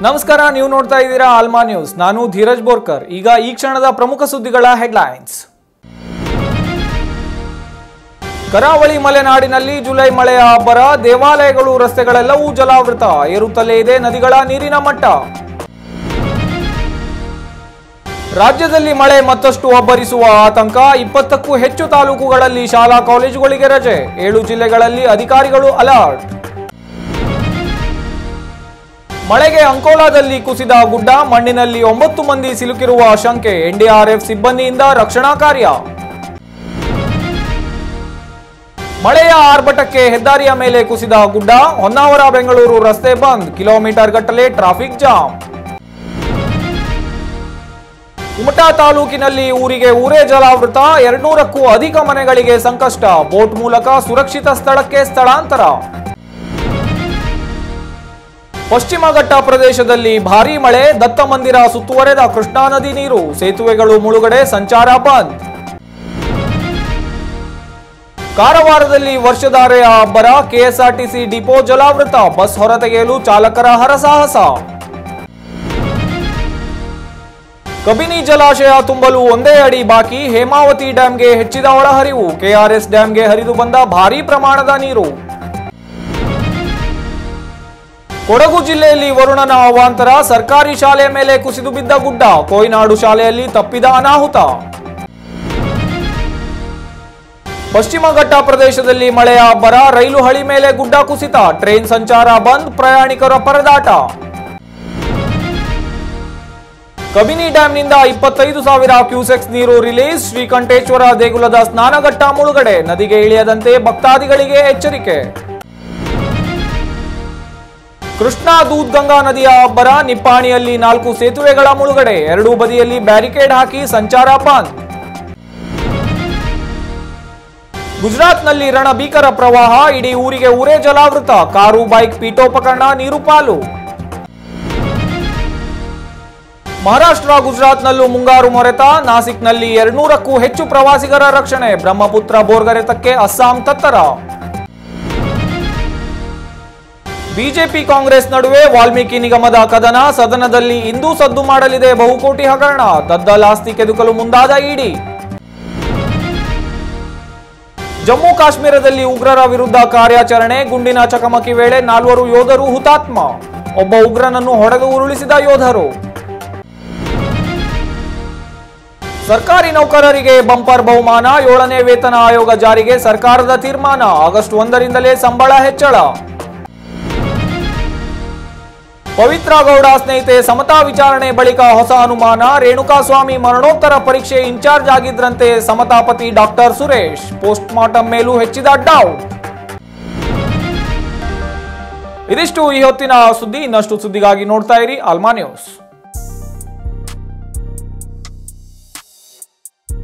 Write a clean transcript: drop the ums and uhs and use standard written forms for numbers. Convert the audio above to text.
ನಮಸ್ಕಾರ, ನೀವು ನೋಡ್ತಾ ಇದ್ದೀರಾ ಆಲ್ಮಾ ನ್ಯೂಸ್. ನಾನು ಧೀರಜ್ ಬೋರ್ಕರ್. ಈಗ ಈ ಕ್ಷಣದ ಪ್ರಮುಖ ಸುದ್ದಿಗಳ ಹೆಡ್ಲೈನ್ಸ್. ಕರಾವಳಿ ಮಲೆನಾಡಿನಲ್ಲಿ ಜುಲೈ ಮಳೆಯ ಅಬ್ಬರ, ದೇವಾಲಯಗಳು ರಸ್ತೆಗಳೆಲ್ಲವೂ ಜಲಾವೃತ, ಏರುತ್ತಲೇ ಇದೆ ನದಿಗಳ ನೀರಿನ ಮಟ್ಟ. ರಾಜ್ಯದಲ್ಲಿ ಮಳೆ ಮತ್ತಷ್ಟು ಅಬ್ಬರಿಸುವ ಆತಂಕ, 20ಕ್ಕೂ ಹೆಚ್ಚು ತಾಲೂಕುಗಳಲ್ಲಿ ಶಾಲಾ ಕಾಲೇಜುಗಳಿಗೆ ರಜೆ, 7 ಜಿಲ್ಲೆಗಳಲ್ಲಿ ಅಧಿಕಾರಿಗಳು ಅಲರ್ಟ್. ಮಳೆಗೆ ಅಂಕೋಲಾದಲ್ಲಿ ಕುಸಿದ ಗುಡ್ಡ, ಮಣ್ಣಿನಲ್ಲಿ 9 ಮಂದಿ ಸಿಲುಕಿರುವ ಶಂಕೆ, ಎನ್ಡಿಆರ್ಎಫ್ ಸಿಬ್ಬಂದಿಯಿಂದ ರಕ್ಷಣಾ ಕಾರ್ಯ. ಮಳೆಯ ಆರ್ಭಟಕ್ಕೆ ಹೆದ್ದಾರಿಯ ಮೇಲೆ ಕುಸಿದ ಗುಡ್ಡ, ಹೊನ್ನಾವರ ಬೆಂಗಳೂರು ರಸ್ತೆ ಬಂದ್, ಕಿಲೋಮೀಟರ್ ಗಟ್ಟಲೆ ಟ್ರಾಫಿಕ್ ಜಾಮ್. ಕುಮಟಾ ತಾಲೂಕಿನಲ್ಲಿ ಊರಿಗೆ ಊರೇ ಜಲಾವೃತ, 200ಕ್ಕೂ ಅಧಿಕ ಮನೆಗಳಿಗೆ ಸಂಕಷ್ಟ, ಬೋಟ್ ಮೂಲಕ ಸುರಕ್ಷಿತ ಸ್ಥಳಕ್ಕೆ ಸ್ಥಳಾಂತರ. ಪಶ್ಚಿಮ ಘಟ್ಟ ಪ್ರದೇಶದಲ್ಲಿ ಭಾರೀ ಮಳೆ, ದತ್ತ ಮಂದಿರ ಸುತ್ತುವರೆದ ಕೃಷ್ಣಾ ನದಿ ನೀರು, ಸೇತುವೆಗಳು ಮುಳುಗಡೆ, ಸಂಚಾರ ಬಂದ್. ಕಾರವಾರದಲ್ಲಿ ವರ್ಷಧಾರೆಯ ಅಬ್ಬರ, ಕೆಎಸ್ಆರ್ಟಿಸಿ ಡಿಪೋ ಜಲಾವೃತ, ಬಸ್ ಹೊರತೆಗೆಯಲು ಚಾಲಕರ ಹರಸಾಹಸ. ಕಬಿನಿ ಜಲಾಶಯ ತುಂಬಲು 1 ಅಡಿ ಬಾಕಿ, ಹೇಮಾವತಿ ಡ್ಯಾಂಗೆ ಹೆಚ್ಚಿದ ಒಳಹರಿವು, ಕೆಆರ್ಎಸ್ ಡ್ಯಾಂಗೆ ಹರಿದು ಬಂದ ಭಾರೀ ಪ್ರಮಾಣದ ನೀರು. ಕೊಡಗು ಜಿಲ್ಲೆಯಲ್ಲಿ ವರುಣನ ಅವಾಂತರ, ಸರ್ಕಾರಿ ಶಾಲೆಯ ಮೇಲೆ ಕುಸಿದು ಬಿದ್ದ ಗುಡ್ಡ, ಕೋಯಿನಾಡು ಶಾಲೆಯಲ್ಲಿ ತಪ್ಪಿದ ಅನಾಹುತ. ಪಶ್ಚಿಮ ಘಟ್ಟ ಪ್ರದೇಶದಲ್ಲಿ ಮಳೆಯ ಅಬ್ಬರ, ರೈಲು ಹಳಿ ಮೇಲೆ ಗುಡ್ಡ ಕುಸಿತ, ಟ್ರೈನ್ ಸಂಚಾರ ಬಂದ್, ಪ್ರಯಾಣಿಕರ ಪರದಾಟ. ಕಬಿನಿ ಡ್ಯಾಂನಿಂದ 25,000 ಕ್ಯೂಸೆಕ್ಸ್ ನೀರು ರಿಲೀಸ್, ಶ್ರೀಕಂಠೇಶ್ವರ ದೇಗುಲದ ಸ್ನಾನಘಟ್ಟ ಮುಳುಗಡೆ, ನದಿಗೆ ಇಳಿಯದಂತೆ ಭಕ್ತಾದಿಗಳಿಗೆ ಎಚ್ಚರಿಕೆ. ಕೃಷ್ಣಾ ದೂದ್ಗಂಗಾ ನದಿಯ ಅಬ್ಬರ, ನಿಪ್ಪಾಣಿಯಲ್ಲಿ 4 ಸೇತುವೆಗಳ ಮುಳುಗಡೆ, 2 ಬದಿಯಲ್ಲಿ ಬ್ಯಾರಿಕೇಡ್ ಹಾಕಿ ಸಂಚಾರ ಬಂದ್. ಗುಜರಾತ್ನಲ್ಲಿ ರಣಭೀಕರ ಪ್ರವಾಹ, ಇಡೀ ಊರಿಗೆ ಊರೇ ಜಲಾವೃತ, ಕಾರು ಬೈಕ್ ಪೀಠೋಪಕರಣ ನೀರು ಪಾಲು. ಮಹಾರಾಷ್ಟ್ರ ಗುಜರಾತ್ನಲ್ಲೂ ಮುಂಗಾರು ಮೊರೆತ, ನಾಸಿಕ್ನಲ್ಲಿ 200ಕ್ಕೂ ಹೆಚ್ಚು ಪ್ರವಾಸಿಗರ ರಕ್ಷಣೆ, ಬ್ರಹ್ಮಪುತ್ರ ಬೋರ್ಗರೆತಕ್ಕೆ ಅಸ್ಸಾಂ ತತ್ತರ. ಬಿಜೆಪಿ ಕಾಂಗ್ರೆಸ್ ನಡುವೆ ವಾಲ್ಮೀಕಿ ನಿಗಮದ ಕದನ, ಸದನದಲ್ಲಿ ಇಂದೂ ಸದ್ದು ಮಾಡಲಿದೆ ಬಹುಕೋಟಿ ಹಗರಣ, ದದ್ದಲ್ ಆಸ್ತಿ ಕೆದಕಲು ಮುಂದಾದ ಇಡಿ. ಜಮ್ಮು ಕಾಶ್ಮೀರದಲ್ಲಿ ಉಗ್ರರ ವಿರುದ್ಧ ಕಾರ್ಯಾಚರಣೆ, ಗುಂಡಿನ ಚಕಮಕಿ ವೇಳೆ 4 ಯೋಧರು ಹುತಾತ್ಮ, ಒಬ್ಬ ಉಗ್ರನನ್ನು ಹೊಡೆದು ಉರುಳಿಸಿದ ಯೋಧರು. ಸರ್ಕಾರಿ ನೌಕರರಿಗೆ ಬಂಪರ್ ಬಹುಮಾನ, 7ನೇ ವೇತನ ಆಯೋಗ ಜಾರಿಗೆ ಸರ್ಕಾರದ ತೀರ್ಮಾನ, ಆಗಸ್ಟ್ 1ರಿಂದಲೇ ಸಂಬಳ ಹೆಚ್ಚಳ. ಪವಿತ್ರ ಗೌಡ ಸ್ನೇಹಿತೆ ಸಮತಾ ವಿಚಾರಣೆ ಬಳಿಕ ಹೊಸ ಅನುಮಾನ, ರೇಣುಕಾಸ್ವಾಮಿ ಮರಣೋತ್ತರ ಪರೀಕ್ಷೆ ಇನ್ಚಾರ್ಜ್ ಆಗಿದ್ರಂತೆ ಸಮತಾಪತಿ ಡಾಕ್ಟರ್ ಸುರೇಶ್, ಪೋಸ್ಟ್ ಮಾರ್ಟಂ ಮೇಲೂ ಹೆಚ್ಚಿದ ಡೌಟ್. ಇದಿಷ್ಟು ಈ ಹೊತ್ತಿನ ಸುದ್ದಿ. ಇನ್ನಷ್ಟು ಸುದ್ದಿಗಾಗಿ ನೋಡ್ತಾ ಇರಿ ಆಲ್ಮಾ ನ್ಯೂಸ್.